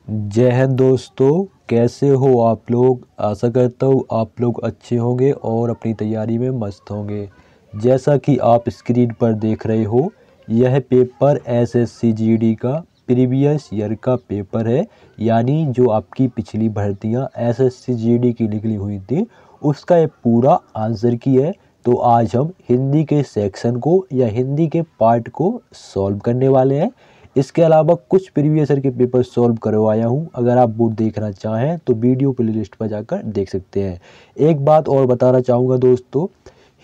जय हिंद दोस्तों, कैसे हो आप लोग। आशा करता हूँ आप लोग अच्छे होंगे और अपनी तैयारी में मस्त होंगे। जैसा कि आप स्क्रीन पर देख रहे हो, यह पेपर एसएससी जीडी का प्रीवियस ईयर का पेपर है, यानी जो आपकी पिछली भर्तियाँ एसएससी जीडी की निकली हुई थी उसका ये पूरा आंसर की है। तो आज हम हिंदी के सेक्शन को या हिंदी के पार्ट को सॉल्व करने वाले हैं। इसके अलावा कुछ प्रीवियस ईयर के पेपर सॉल्व करवाया हूँ। अगर आप वो देखना चाहें तो वीडियो प्लेलिस्ट पर जाकर देख सकते हैं। एक बात और बताना चाहूँगा दोस्तों,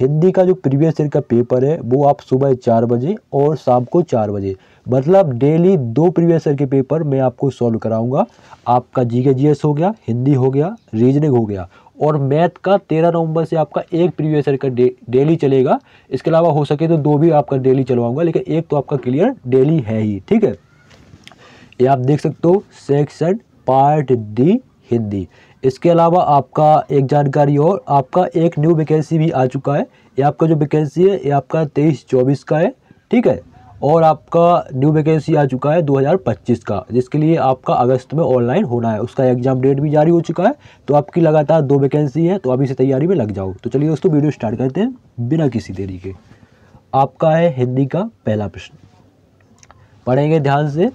हिंदी का जो प्रीवियस ईयर का पेपर है वो आप सुबह 4 बजे और शाम को 4 बजे, मतलब डेली 2 प्रीवियस ईयर के पेपर मैं आपको सॉल्व कराऊंगा। आपका जीके जीएस हो गया, हिंदी हो गया, रीजनिंग हो गया, और मैथ का 13 नवंबर से आपका एक प्रीवियस ईयर का डेली चलेगा। इसके अलावा हो सके तो 2 भी आपका डेली चलवाऊंगा, लेकिन एक तो आपका क्लियर डेली है ही। ठीक है, ये आप देख सकते हो, सेक्शन पार्ट डी हिंदी। इसके अलावा आपका एक जानकारी और, आपका एक न्यू वैकेंसी भी आ चुका है। ये आपका जो वैकेंसी है ये आपका 23-24 का है। ठीक है, और आपका न्यू वैकेंसी आ चुका है 2025 का, जिसके लिए आपका अगस्त में ऑनलाइन होना है। उसका एग्जाम डेट भी जारी हो चुका है। तो आपकी लगातार 2 वैकेंसी है, तो अभी से तैयारी में लग जाओ। तो चलिए दोस्तों, वीडियो स्टार्ट करते हैं बिना किसी देरी के। आपका है हिंदी का पहला प्रश्न, पढ़ेंगे ध्यान से।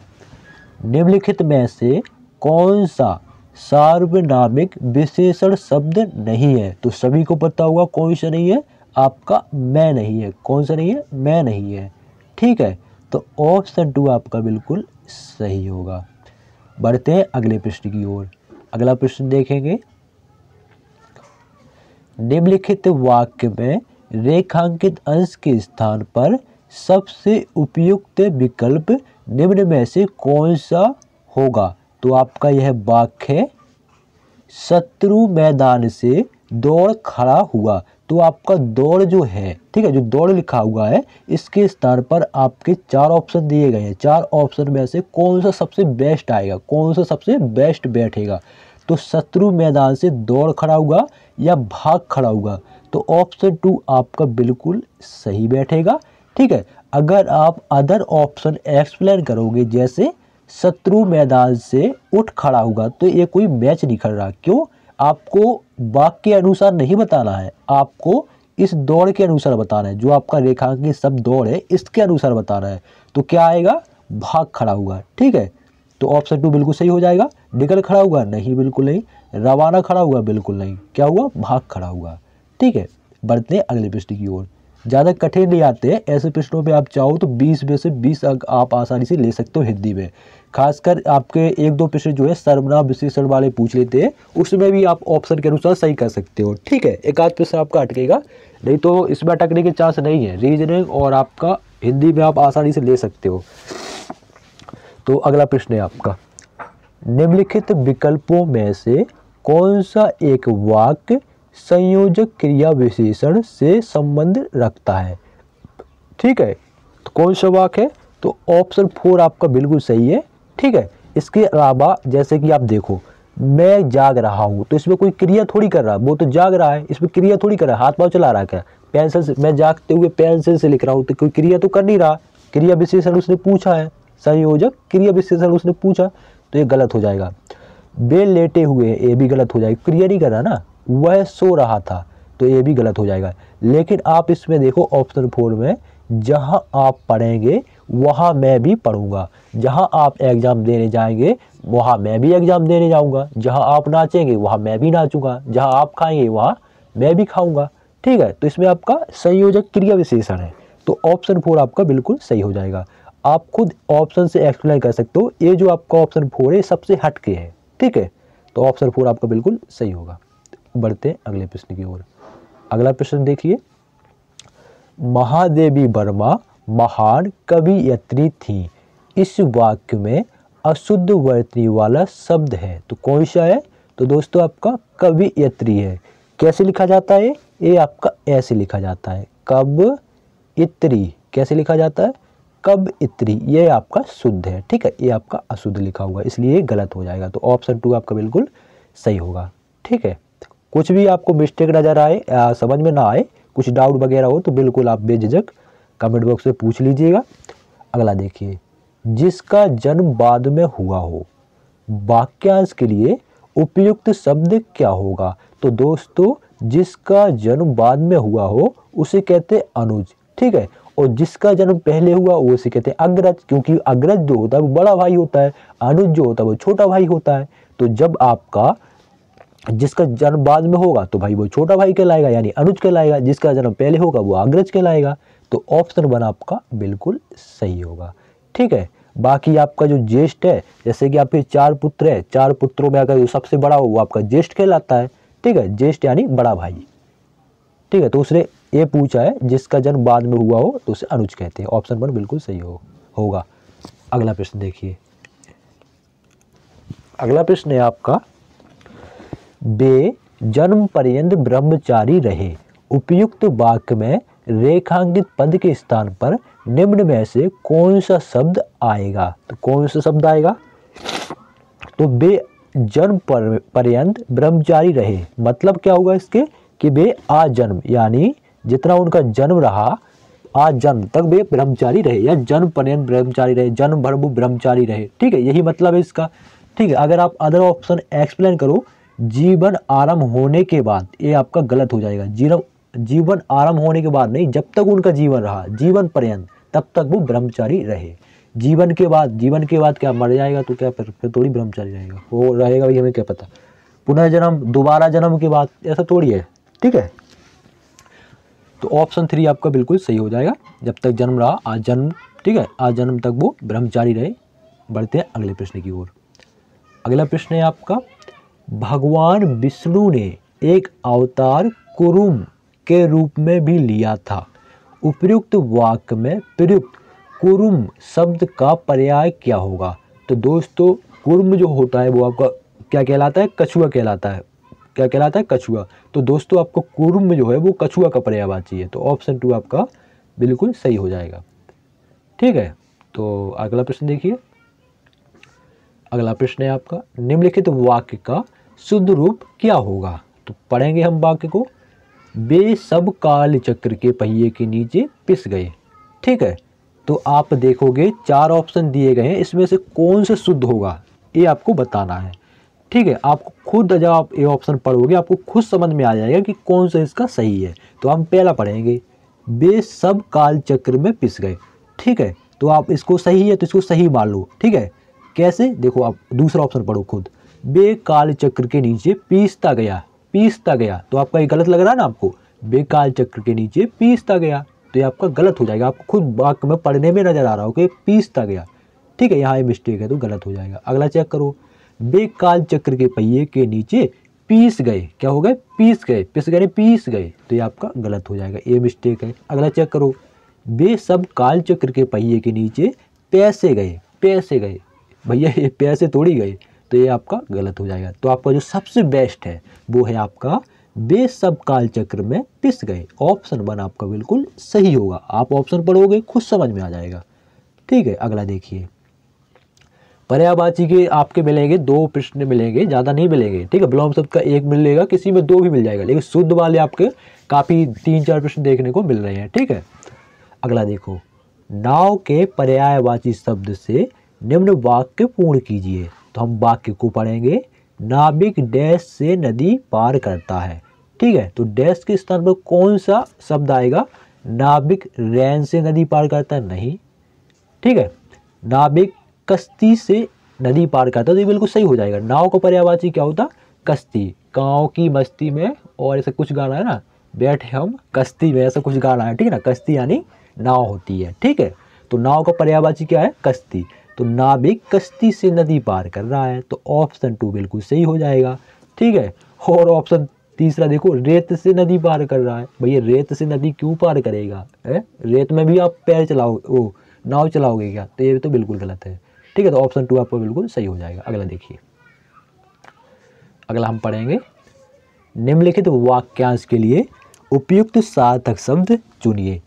निम्नलिखित में से कौन सा सार्वनामिक विशेषण शब्द नहीं है? तो सभी को पता होगा कौन सा नहीं है, आपका मैं नहीं है। कौन सा नहीं है? मैं नहीं है। ठीक है, तो ऑप्शन 2 आपका बिल्कुल सही होगा। बढ़ते हैं अगले प्रश्न की ओर। अगला प्रश्न देखेंगे। निम्नलिखित वाक्य में रेखांकित अंश के स्थान पर सबसे उपयुक्त विकल्प निम्न में से कौन सा होगा? तो आपका यह वाक्य है, शत्रु मैदान से दौड़ खड़ा हुआ। तो आपका दौड़ जो है, ठीक है, जो दौड़ लिखा हुआ है इसके स्थान पर आपके 4 ऑप्शन दिए गए हैं। 4 ऑप्शन में से कौन सा सबसे बेस्ट आएगा, कौन सा सबसे बेस्ट बैठेगा? तो शत्रु मैदान से दौड़ खड़ा हुआ या भाग खड़ा हुआ, तो ऑप्शन 2 आपका बिल्कुल सही बैठेगा। ठीक है, अगर आप अदर ऑप्शन एक्सप्लेन करोगे, जैसे शत्रु मैदान से उठ खड़ा होगा, तो ये कोई मैच नहीं कर रहा। क्यों? आपको वाक्य के अनुसार नहीं बताना है, आपको इस दौड़ के अनुसार बताना है। जो आपका रेखांकित शब्द दौड़ है इसके अनुसार बताना है। तो क्या आएगा? भाग खड़ा हुआ। ठीक है, तो ऑप्शन 2 बिल्कुल सही हो जाएगा। निकल खड़ा हुआ? नहीं, बिल्कुल नहीं। रवाना खड़ा हुआ? बिल्कुल नहीं। क्या हुआ? भाग खड़ा हुआ। ठीक है, बढ़ते हैं अगले प्रश्न की ओर। ज़्यादा कठिन नहीं आते हैं, ऐसे प्रश्नों पे आप चाहो तो 20 में से 20 अंक आप आसानी से ले सकते हो हिंदी में। खासकर आपके 1-2 प्रश्न जो है सर्वनाम विशेषण वाले पूछ लेते हैं, उसमें भी आप ऑप्शन के अनुसार सही कर सकते हो। ठीक है, एक आध प्रश्न आपका अटकेगा, नहीं तो इसमें अटकने के चांस नहीं है। रीजनिंग और आपका हिंदी में आप आसानी से ले सकते हो। तो अगला प्रश्न है आपका, निम्नलिखित विकल्पों में से कौन सा एक वाक्य संयोजक क्रिया विशेषण से संबंध रखता है? ठीक है, तो कौन सा वाक्य है? तो ऑप्शन 4 आपका बिल्कुल सही है। ठीक है, इसके अलावा जैसे कि आप देखो, मैं जाग रहा हूँ, तो इसमें कोई क्रिया थोड़ी कर रहा है, वो तो जाग रहा है, इसमें क्रिया थोड़ी कर रहा है, हाथ पाँव चला रहा है। क्या पेंसिल से, मैं जागते हुए पेंसिल से लिख रहा हूँ, तो कोई क्रिया तो कर नहीं रहा। क्रिया विशेषण उसने पूछा है, संयोजक क्रिया विशेषण उसने पूछा, तो ये गलत हो जाएगा। वे लेटे हुए, ये भी गलत हो जाएगा, क्रिया नहीं कर रहा ना। वह सो रहा था, तो ये भी गलत हो जाएगा। लेकिन आप इसमें देखो ऑप्शन 4 में, जहां आप पढ़ेंगे वहां मैं भी पढ़ूंगा, जहां आप एग्जाम देने जाएंगे वहां मैं भी एग्जाम देने जाऊंगा, जहां आप नाचेंगे वहां मैं भी नाचूंगा, जहां आप खाएंगे वहां मैं भी खाऊंगा। ठीक है, तो इसमें आपका संयोजक क्रिया विशेषण है, तो ऑप्शन 4 आपका बिल्कुल सही हो जाएगा। आप खुद ऑप्शन से एक्सप्लेन कर सकते हो, ये जो आपका ऑप्शन 4 है सबसे हटके है। ठीक है, तो ऑप्शन 4 आपका बिल्कुल सही होगा। बढ़ते हैं अगले प्रश्न की ओर। अगला प्रश्न देखिए, महादेवी वर्मा महान कवियत्री थी। इस वाक्य में अशुद्ध वर्तनी वाला शब्द है, तो कौन सा है? तो दोस्तों आपका कवियत्री है। कैसे लिखा जाता है? ये आपका ऐसे लिखा जाता है, कब इत्री। कैसे लिखा जाता है? कब इत्री। ये आपका शुद्ध है। ठीक है, ये आपका अशुद्ध लिखा हुआ, इसलिए गलत हो जाएगा। तो ऑप्शन 2 आपका बिल्कुल सही होगा। ठीक है, कुछ भी आपको मिस्टेक नज़र आए, समझ में ना आए, कुछ डाउट वगैरह हो, तो बिल्कुल आप बेझिझक कमेंट बॉक्स में पूछ लीजिएगा। अगला देखिए, जिसका जन्म बाद में हुआ हो। वाक्यांश के लिए उपयुक्त शब्द क्या होगा? तो दोस्तों जिसका जन्म बाद में हुआ हो उसे कहते हैं अनुज, ठीक है, और जिसका जन्म पहले हुआ वो उसे कहते हैं अग्रज, क्योंकि अग्रज जो होता है वो बड़ा भाई होता है, अनुज जो होता है वो छोटा भाई होता है। तो जब आपका जिसका जन्म बाद में होगा तो भाई वो छोटा भाई कहलाएगा यानी अनुज कहलाएगा, जिसका जन्म पहले होगा वो अग्रज कहलाएगा। तो ऑप्शन 1 आपका बिल्कुल सही होगा, ठीक है। बाकी आपका जो ज्येष्ठ है, जैसे कि आपके 4 पुत्र है, 4 पुत्रों में अगर जो सबसे बड़ा हो वो आपका ज्येष्ठ कहलाता है, ठीक है, ज्येष्ठ यानी बड़ा भाई, ठीक है। तो उसने ये पूछा है जिसका जन्म बाद में हुआ हो तो उसे अनुज कहते हैं, ऑप्शन 1 बिल्कुल सही होगा। अगला प्रश्न देखिए, अगला प्रश्न है आपका, वे जन्म पर्यंत ब्रह्मचारी रहे, उपयुक्त वाक्य में रेखांकित पद के स्थान पर निम्न में से कौन सा शब्द आएगा? तो कौन सा शब्द आएगा? तो वे जन्म पर्यंत ब्रह्मचारी रहे, मतलब क्या होगा इसके कि वे आजन्म यानी जितना उनका जन्म रहा आजन्म तक वे ब्रह्मचारी रहे, या जन्म पर्यंत ब्रह्मचारी रहे, जन्म भर वो ब्रह्मचारी रहे, ठीक है, यही मतलब है इसका, ठीक है। अगर आप अदर ऑप्शन एक्सप्लेन करो जीवन आरंभ होने के बाद, ये आपका गलत हो जाएगा। जीवन आरंभ होने के बाद नहीं, जब तक उनका जीवन रहा, जीवन पर्यंत तब तक वो ब्रह्मचारी रहे। जीवन के बाद क्या मर जाएगा तो क्या फिर थोड़ी ब्रह्मचारी रहेगा, वो रहेगा भाई हमें क्या पता, पुनर्जन्म दोबारा जन्म के बाद ऐसा थोड़ी है, ठीक है। तो ऑप्शन 3 आपका बिल्कुल सही हो जाएगा, जब तक जन्म रहा आजन्म, ठीक है, आजन्म तक वो ब्रह्मचारी रहे। बढ़ते हैं अगले प्रश्न की ओर। अगला प्रश्न है आपका, भगवान विष्णु ने एक अवतार कुरुम के रूप में भी लिया था, उपयुक्त वाक्य में प्रयुक्त कुरुम शब्द का पर्याय क्या होगा? तो दोस्तों कुर्म जो होता है वो आपका क्या कहलाता है? कछुआ कहलाता है। क्या कहलाता है? कछुआ। तो दोस्तों आपको कुर्म जो है वो कछुआ का पर्यायवाची है, तो ऑप्शन 2 आपका बिल्कुल सही हो जाएगा, ठीक है। तो अगला प्रश्न देखिए, अगला प्रश्न है आपका, निम्नलिखित वाक्य का शुद्ध रूप क्या होगा? तो पढ़ेंगे हम वाक्य को, वे सब काल चक्र के पहिए के नीचे पिस गए, ठीक है। तो आप देखोगे 4 ऑप्शन दिए गए हैं, इसमें से कौन सा शुद्ध होगा ये आपको बताना है, ठीक है। आपको खुद जब आप ये ऑप्शन पढ़ोगे आपको खुद समझ में आ जाएगा कि कौन सा इसका सही है। तो हम पहला पढ़ेंगे, वे सब काल चक्र में पिस गए, ठीक है। तो आप इसको सही है तो इसको सही मान लो, ठीक है। कैसे? देखो आप दूसरा ऑप्शन पढ़ो खुद, वे काल चक्र के नीचे पीसता गया, पीसता गया, तो आपका ये गलत लग रहा है ना आपको, वे काल चक्र के नीचे पीसता गया, तो ये आपका गलत हो जाएगा। आपको खुद वाक्य में पढ़ने में नजर आ रहा हो कि पीसता गया, ठीक है, यहाँ ये मिस्टेक है तो गलत हो जाएगा। अगला चेक करो, वे काल चक्र के पहिए के नीचे पीस गए, क्या हो गए? पीस गए, पिस गए पीस गए, तो ये आपका गलत हो जाएगा, ये मिस्टेक है। अगला चेक करो, वे सब काल चक्र के पहिए के नीचे पैसे गए, पैसे गए, भैया ये पैसे तोड़ी गए, तो ये आपका गलत हो जाएगा। तो आपका जो सबसे बेस्ट है वो है आपका वे सब काल चक्र में पिस गए, ऑप्शन 1 आपका बिल्कुल सही होगा। आप ऑप्शन पढ़ोगे खुद समझ में आ जाएगा, ठीक है। अगला देखिए, पर्यायवाची के आपके मिलेंगे 2 प्रश्न मिलेंगे, ज़्यादा नहीं मिलेंगे, ठीक है। विलोम शब्द का 1 मिलेगा, किसी में 2 भी मिल जाएगा, लेकिन शुद्ध वाले आपके काफ़ी 3-4 प्रश्न देखने को मिल रहे हैं, ठीक है। अगला देखो, नाव के पर्यायवाची शब्द से निम्न वाक्य पूर्ण कीजिए। तो हम वाक्य को पढ़ेंगे, नाविक डैश से नदी पार करता है, ठीक है। तो डैश के स्थान पर कौन सा शब्द आएगा? नाविक रैन से नदी पार करता है, नहीं, ठीक है। नाविक कश्ती से नदी पार करता है, तो ये बिल्कुल सही हो जाएगा। नाव का पर्यायवाची क्या होता? कश्ती, गाँव की मस्ती में, और ऐसा कुछ गाना है ना, बैठे हम कश्ती में, ऐसा कुछ गाना है, ठीक है ना। कश्ती यानी नाव होती है, ठीक है। तो नाव का पर्यायवाची क्या है? कश्ती। तो नाविक कश्ती से नदी पार कर रहा है, तो ऑप्शन 2 बिल्कुल सही हो जाएगा, ठीक है। और ऑप्शन तीसरा देखो, रेत से नदी पार कर रहा है, भैया रेत से नदी क्यों पार करेगा है? रेत में भी आप पैर चलाओगे, वो नाव चलाओगे क्या? तो ये तो बिल्कुल गलत है, ठीक है। तो ऑप्शन 2 आपको बिल्कुल सही हो जाएगा। अगला देखिए, अगला हम पढ़ेंगे, निम्नलिखित वाक्यांश के लिए उपयुक्त सार्थक शब्द चुनिए।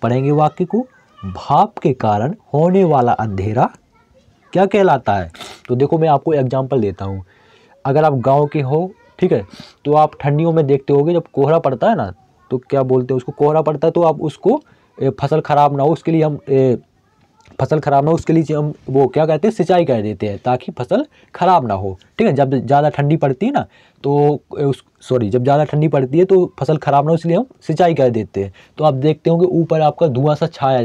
पढ़ेंगे वाक्य को, भाप के कारण होने वाला अंधेरा क्या कहलाता है? तो देखो मैं आपको एग्जांपल देता हूँ, अगर आप गांव के हो, ठीक है, तो आप ठंडियों में देखते होगे जब कोहरा पड़ता है ना, तो क्या बोलते हैं उसको, कोहरा पड़ता है, तो आप उसको फसल खराब ना हो उसके लिए हम फसल खराब ना हो उसके लिए हम वो क्या कहते हैं, सिंचाई कर देते हैं ताकि फसल खराब ना हो। ठीक है, जब ज़्यादा ठंडी पड़ती है ना तो जब ज़्यादा ठंडी पड़ती है तो फसल खराब ना हो इसलिए हम सिंचाई कर देते हैं। तो आप देखते होंगे ऊपर आपका धुआं सा छा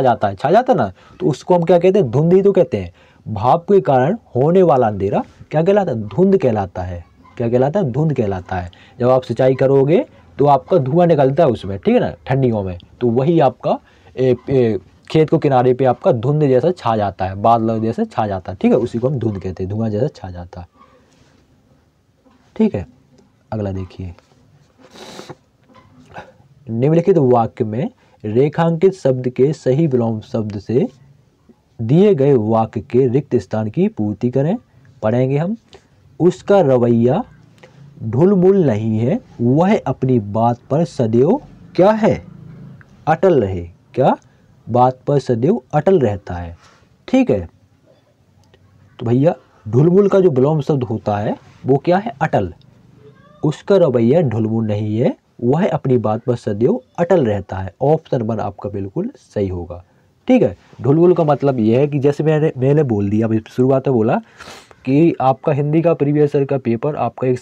जाता है ना, तो उसको हम क्या कहते हैं, धुंध ही तो कहते हैं। भाप के कारण होने वाला अंधेरा क्या कहलाता है, धुंध कहलाता है। क्या कहलाता है, धुंध कहलाता है। जब आप सिंचाई करोगे तो आपका धुआं निकलता है उसमें, ठीक है ना, ठंडियों में, तो वही आपका खेत को किनारे पे आपका धुंध जैसा छा जाता है, बादल जैसे छा जाता है। ठीक है, उसी को हम धुंध कहते हैं, धुआं जैसा छा जाता है। ठीक है, अगला देखिए, निम्नलिखित वाक्य में रेखांकित शब्द के सही विलोम शब्द से दिए गए वाक्य के रिक्त स्थान की पूर्ति करें। पढ़ेंगे हम। उसका रवैया ढुलमुल नहीं है, वह अपनी बात पर सदैव क्या है, अटल रहे। क्या, बात पर सदैव अटल रहता है। ठीक है, तो भैया ढुलमुल का जो विलोम शब्द होता है वो क्या है, अटल। उसका रवैया ढुलमुल नहीं है, वह अपनी बात पर सदैव अटल रहता है। ऑप्शन 1 आपका बिल्कुल सही होगा। ठीक है, ढुलमुल का मतलब यह है कि जैसे मैंने बोल दिया, अभी शुरुआत में बोला कि आपका हिंदी का प्रीवियस ईयर का पेपर आपका एक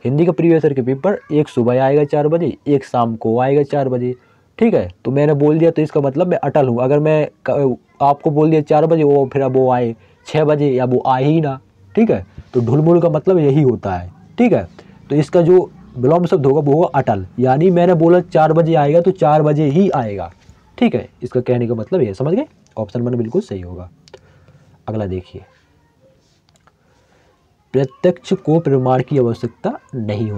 हिंदी का प्रीवियस ईयर के पेपर एक सुबह आएगा 4 बजे, एक शाम को आएगा 4 बजे। ठीक है, तो मैंने बोल दिया तो इसका मतलब मैं अटल हूँ। अगर मैं आपको बोल दिया 4 बजे, वो फिर अब वो आए 6 बजे या वो आए ही ना। ठीक है, तो ढुलमुल का मतलब यही होता है। ठीक है, तो इसका जो विलोम शब्द होगा वो होगा अटल, यानी मैंने बोला 4 बजे आएगा तो 4 बजे ही आएगा। ठीक है, इसका कहने का मतलब ये, समझ गए। ऑप्शन 1 बिल्कुल सही होगा। अगला देखिए, प्रत्यक्ष को प्रमाण की आवश्यकता नहीं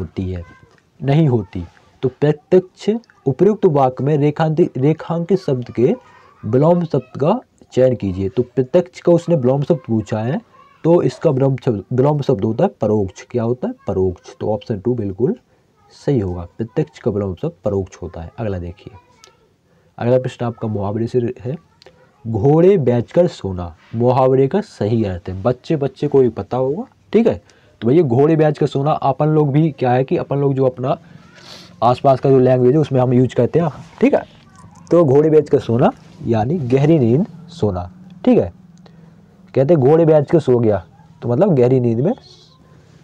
होती। तो प्रत्यक्ष उपयुक्त वाक्य में रेखांकित शब्द के विलोम शब्द का चयन कीजिए। तो प्रत्यक्ष का उसने विलोम शब्द पूछा है, तो इसका विलोम शब्द होता है परोक्ष। क्या होता है, परोक्ष। तो ऑप्शन 2 बिल्कुल सही होगा, प्रत्यक्ष का विलोम शब्द परोक्ष होता है। अगला देखिए, अगला प्रश्न आपका मुहावरे से है। घोड़े बेचकर सोना, मुहावरे का सही अर्थ है। बच्चे को ही पता होगा। ठीक है, तो भैया घोड़े बेचकर सोना अपन लोग भी क्या है कि अपन लोग जो अपना आसपास का जो लैंग्वेज है उसमें हम यूज करते हैं। ठीक है, तो घोड़े बेचकर सोना यानी गहरी नींद सोना। ठीक है, कहते हैं घोड़े बेच के सो गया, तो मतलब गहरी नींद में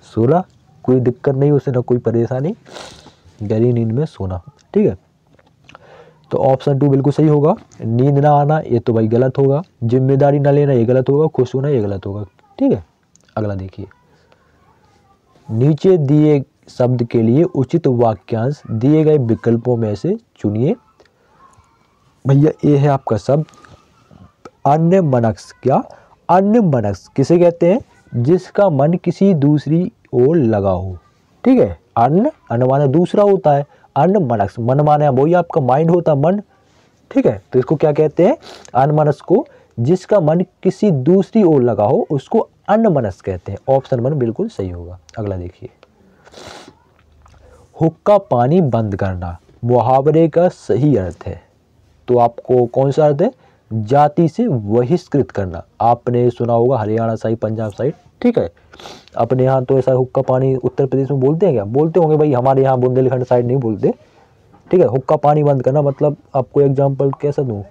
सोना, कोई दिक्कत नहीं उसे, ना कोई परेशानी, गहरी नींद में सोना। ठीक है, तो ऑप्शन 2 बिल्कुल सही होगा। नींद ना आना ये तो भाई गलत होगा, जिम्मेदारी ना लेना ये गलत होगा, खुश होना ये गलत होगा। ठीक है, अगला देखिए, नीचे दिए शब्द के लिए उचित वाक्यांश दिए गए विकल्पों में से चुनिए। भैया ये है आपका शब्द अन्यमनस्क। क्या, अन्यमनस्क किसे कहते हैं, जिसका मन किसी दूसरी ओर लगा हो। ठीक है, अन्न माने दूसरा होता है, अन्यमनस्क मन माने वही आपका माइंड होता है, मन। ठीक है, तो इसको क्या कहते हैं, अन्यमनस्क को जिसका मन किसी दूसरी ओर लगा हो उसको अन्यमनस्क कहते हैं। ऑप्शन 1 बिल्कुल सही होगा। अगला देखिए, हुक्का पानी बंद करना, मुहावरे का सही अर्थ है। तो आपको कौन सा अर्थ है, जाति से बहिष्कृत करना। आपने सुना होगा हरियाणा साइड, पंजाब साइड। ठीक है, अपने यहाँ तो ऐसा हुक्का पानी उत्तर प्रदेश में बोलते हैं क्या, बोलते होंगे भाई, हमारे यहाँ बुंदेलखंड साइड नहीं बोलते। ठीक है, हुक्का पानी बंद करना मतलब आपको एग्जाम्पल कैसा दूँ,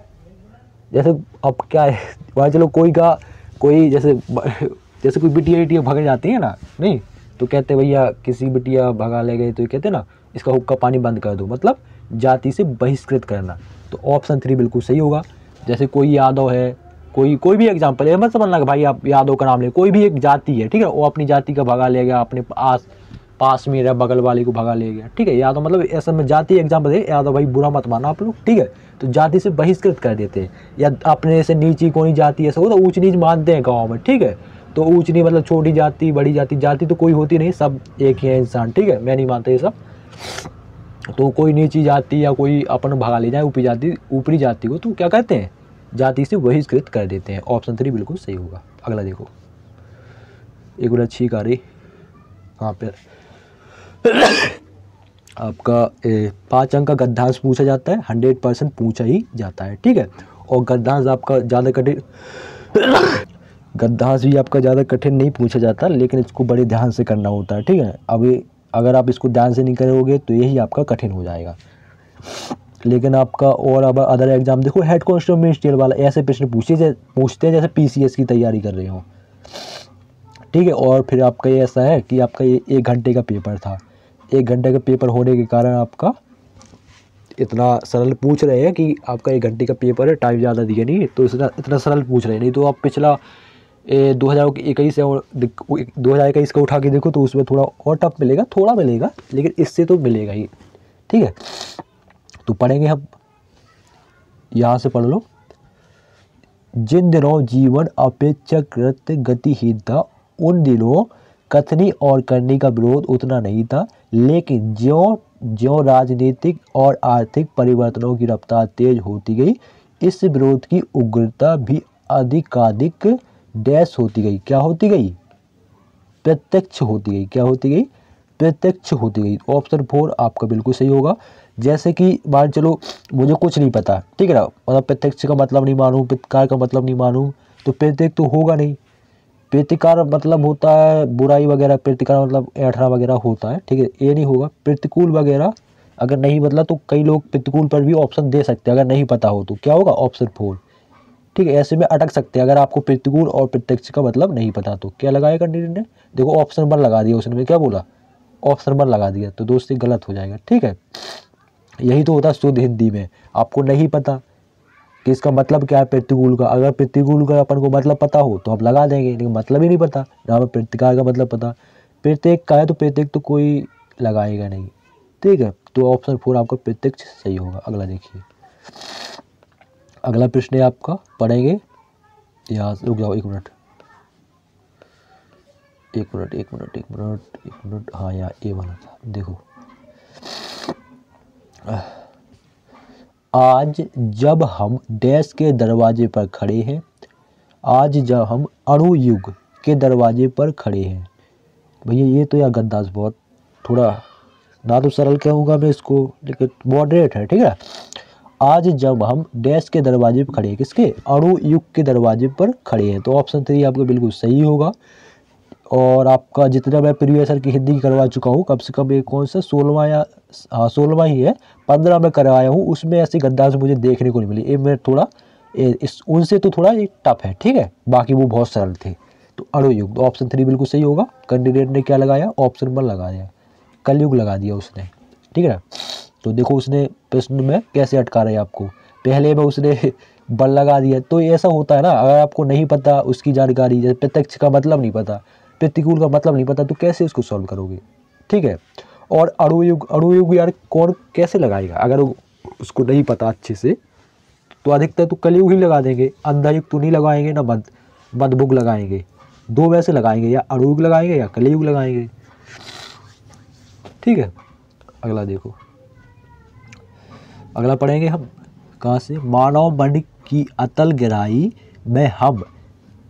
जैसे अब क्या है, वहाँ चलो कोई जैसे कोई बिटिया भग जाती है ना, नहीं तो कहते भैया किसी बिटिया भगा ले गए तो कहते ना इसका हुक्का पानी बंद कर दो, मतलब जाति से बहिष्कृत करना। तो ऑप्शन 3 बिल्कुल सही होगा। जैसे कोई यादव है, कोई भी एग्जाम्पल है, मत समझना कि भाई आप यादव का नाम ले, कोई भी एक जाति है। ठीक है, वो अपनी जाति का भगा ले गया, अपने पास में रहा बगल वाले को भगा ले गया। ठीक है, यादव मतलब ऐसा में जाति एग्जाम्पल है, यादव भाई बुरा मत माना आप लोग। ठीक है, तो जाति से बहिष्कृत कर देते हैं, या अपने से नीची कोई जाति ऐसा हो तो ऊंच नीच मानते हैं गाँव में। ठीक है, तो ऊंच नीच मतलब छोटी जाति बड़ी जाति तो कोई होती नहीं, सब एक ही है इंसान। ठीक है, मैं नहीं मानता ये सब। तो कोई नीची जाति या कोई अपन भगा ले जाए ऊपरी जाति को, तो क्या कहते हैं, जाति से बहिष्कृत कर देते हैं। ऑप्शन 3 बिल्कुल सही होगा। अगला देखो, एक बार अच्छी कारी कहाँ पे आपका 5 अंक का गद्यांश पूछा जाता है, 100% पूछा ही जाता है। ठीक है, और गद्यांश आपका ज़्यादा कठिन गद्यांश भी आपका ज़्यादा कठिन नहीं पूछा जाता, लेकिन इसको बड़े ध्यान से करना होता है। ठीक है, अभी अगर आप इसको ध्यान से नहीं करोगे तो यही आपका कठिन हो जाएगा। लेकिन आपका और अब अदर एग्जाम देखो, हेड कांस्टेबल मिनिस्ट्रियल वाला ऐसे प्रश्न पूछते हैं जैसे पीसीएस की तैयारी कर रहे हो, ठीक है। और फिर आपका ये ऐसा है कि आपका ये 1 घंटे का पेपर था, 1 घंटे का पेपर होने के कारण आपका इतना सरल पूछ रहे हैं कि आपका 1 घंटे का पेपर है, टाइम ज़्यादा दिया नहीं तो इतना सरल पूछ रहे हैं। नहीं तो आप पिछला 2021 और 2021 का उठा के देखो तो उसमें थोड़ा और टफ मिलेगा, थोड़ा मिलेगा, लेकिन इससे तो मिलेगा ही, ठीक है। तो पढ़ेंगे हम, यहाँ से पढ़ लो। जिन दिनों जीवन अपेक्षाकृत गतिहीन था, उन दिनों कथनी और करनी का विरोध उतना नहीं था, लेकिन ज्यों ज्यों राजनीतिक और आर्थिक परिवर्तनों की रफ्तार तेज होती गई, इस विरोध की उग्रता भी अधिकाधिक डैश होती गई। क्या होती गई? प्रत्यक्ष होती गई। क्या होती गई? प्रत्यक्ष होती गई। ऑप्शन 4 आपका बिल्कुल सही होगा। जैसे कि मान चलो मुझे कुछ नहीं पता, ठीक है ना, मतलब प्रत्यक्ष का मतलब नहीं मानूं, प्रतिकार का मतलब नहीं मानूं, तो प्रत्यक्ष तो होगा नहीं। प्रतिकार मतलब होता है बुराई वगैरह, प्रतिकार मतलब ऐठना वगैरह होता है, ठीक है, ये नहीं होगा। प्रतिकूल वगैरह अगर नहीं बदला तो कई लोग प्रतिकूल पर भी ऑप्शन दे सकते हैं, अगर नहीं पता हो तो क्या होगा? ऑप्शन 4, ठीक है। ऐसे में अटक सकते हैं अगर आपको प्रतिकूल और प्रत्यक्ष का मतलब नहीं पता तो। क्या लगाया कैंडिडेट ने? देखो ऑप्शन 1 लगा दिया उसने, क्या बोला? ऑप्शन 1 लगा दिया, तो दोस्ती गलत हो जाएगा, ठीक है। यही तो होता है शुद्ध हिंदी में, आपको नहीं पता कि इसका मतलब क्या है प्रतिकूल का, अगर प्रतिकूल का अपन को मतलब पता हो तो आप लगा देंगे, लेकिन मतलब ही नहीं पता, ना हमें प्रतिकार का मतलब पता, प्रत्येक का है तो प्रत्येक तो कोई लगाएगा नहीं, ठीक है। तो ऑप्शन 4 आपका प्रत्यक्ष सही होगा। अगला देखिए, अगला प्रश्न है आपका, पढ़ेंगे। यहाँ रुक जाओ 1 minute, 1 minute 1 minute 1 minute 1 minute, हाँ यार ये वाला था, देखो। आज जब हम डैश के दरवाजे पर खड़े हैं, आज जब हम अणुयुग के दरवाजे पर खड़े हैं। भैया ये तो यार गद्दाज बहुत थोड़ा ना तो सरल कहूँगा मैं इसको, लेकिन मॉडरेट है, ठीक है। आज जब हम डैश के दरवाजे पर खड़े हैं, किसके? अणुयुग के दरवाजे पर खड़े हैं, तो ऑप्शन 3 आपका बिल्कुल सही होगा। और आपका जितना मैं प्रीवियस ईयर की हिंदी करवा चुका हूँ, कम से कम ये कौन सा 16वां या हाँ 16वां ही है, 15 में करवाया हूँ, उसमें ऐसी गद्दाज मुझे देखने को नहीं मिली। ये मैं थोड़ा इस उनसे तो थोड़ा ये टफ है, ठीक है, बाकी वो बहुत सरल थे। तो अणुयुग, तो ऑप्शन 3 बिल्कुल सही होगा। कैंडिडेट ने क्या लगाया? ऑप्शन 1 लगाया, कलयुग लगा दिया उसने, ठीक है। तो देखो उसने प्रश्न में कैसे अटका रहे आपको, पहले में उसने बल लगा दिया। तो ऐसा होता है ना, अगर आपको नहीं पता उसकी जानकारी, जैसे प्रत्यक्ष का मतलब नहीं पता, प्रतिकूल का मतलब नहीं पता, तो कैसे उसको सॉल्व करोगे, ठीक है। और अणुयुग, अणुयुग यार कौन कैसे लगाएगा अगर उसको नहीं पता अच्छे से, तो अधिकतर तो कलयुग ही लगा देंगे, अंधायुग तो नहीं लगाएंगे ना मध्ययुग लगाएंगे, दो में से लगाएंगे, या अणुयुग लगाएंगे या कलयुग लगाएंगे, ठीक है। अगला देखो, अगला पढ़ेंगे हम कहाँ से, मानव मन की अतल गहराई में हम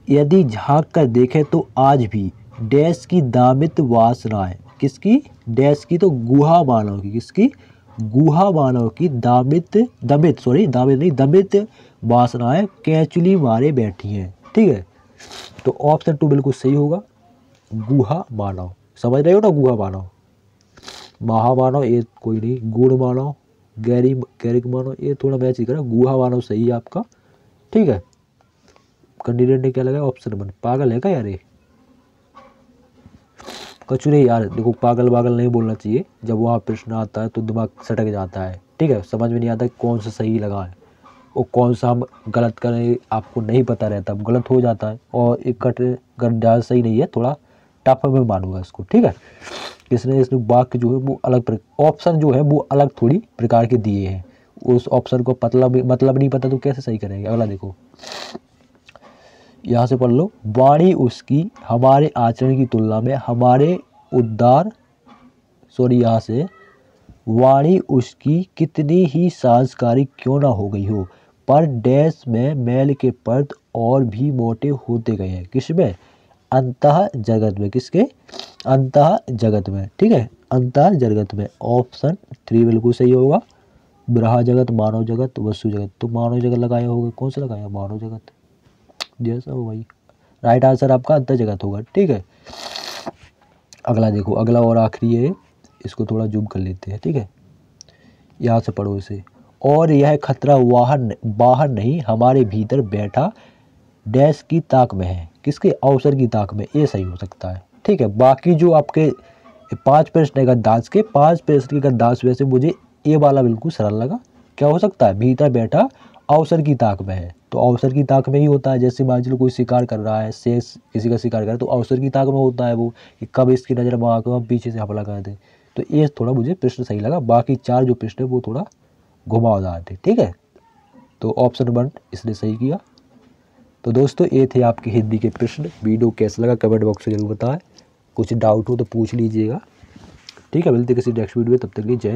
यदि झांक कर देखें तो आज भी डैश की दामित वासनाएं, किसकी? डैश की, तो गुहा मानव की, किसकी? गुहा मानव की दामित दमित वासनाएं कैचुली मारे बैठी हैं, ठीक है। तो ऑप्शन 2 बिल्कुल सही होगा, गुहा मानव। समझ रहे हो ना, गुहा मानव, महामानव ये कोई नहीं, गुण मानव, गैरिक मानव ये थोड़ा मैच ही करा, गुहा मानव सही है आपका, ठीक है। कैंडिडेट ने क्या लगाया? ऑप्शन 1। पागल है क्या यार ये? कुछ नहीं यार, देखो पागल वागल नहीं बोलना चाहिए, जब वहाँ प्रश्न आता है तो दिमाग सटक जाता है, ठीक है, समझ में नहीं आता कौन सा सही लगा है और कौन सा हम गलत करें, आपको नहीं पता रहता, अब गलत हो जाता है। और एक गड्ढा सही नहीं है, थोड़ा टफ में मानूंगा इसको, ठीक है। इसने वाक्य जो है वो अलग, ऑप्शन जो है वो अलग थोड़ी प्रकार के दिए हैं, उस ऑप्शन को मतलब नहीं पता तो कैसे सही करेंगे। अगला देखो, यहाँ से पढ़ लो, वाणी उसकी हमारे आचरण की तुलना में हमारे उद्धार, यहाँ से, वाणी उसकी कितनी ही सांस्कारिक क्यों ना हो गई हो, पर डैश में मैल के पर्द और भी मोटे होते गए हैं, किसमें? अंतः जगत में, किसके? अंतः जगत में, ठीक है, अंतः जगत में। ऑप्शन 3 बिल्कुल सही होगा, ब्रह्म जगत, मानव जगत, वसु जगत। तो मानव जगत लगाया होगा, कौन सा लगाया? मानव जगत, जैसा हो भाई, राइट आंसर आपका अंतः जगत होगा, ठीक है। अगला देखो, अगला और आखिरी है, इसको थोड़ा जूम कर लेते हैं, ठीक है। यहाँ से पढ़ो इसे, और यह खतरा बाहर नहीं हमारे भीतर बैठा डैश की ताक में है। किसके? अवसर की ताक में। ये सही हो सकता है। ठीक है, बाकी जो आपके 5 प्रश्न है गद्दांश के, 5 प्रश्न के गद्दांश में से मुझे ये वाला बिल्कुल सरल लगा। क्या हो सकता है? भीतर बैठा अवसर की ताक में है। तो अवसर की ताक में ही होता है। जैसे मान लो कोई शिकार कर रहा है, शेर किसी का शिकार कर रहा है, तो अवसर की ताक में होता है वो, कि कब इसकी नज़र में आकर हम पीछे से हमला कर दें। तो ये थोड़ा मुझे प्रश्न सही लगा। बाकी 4 जो प्रश्न है वो थोड़ा घुमावदार थे। ठीक है, तो ऑप्शन 1 इसने सही किया। तो दोस्तों ये थे आपके हिंदी के प्रश्न। वीडियो कैसा लगा कमेंट बॉक्स में जरूर बताएं। कुछ डाउट हो तो पूछ लीजिएगा। ठीक है, मिलते किसी नेक्स्ट वीडियो में, तब तक के लिए जय।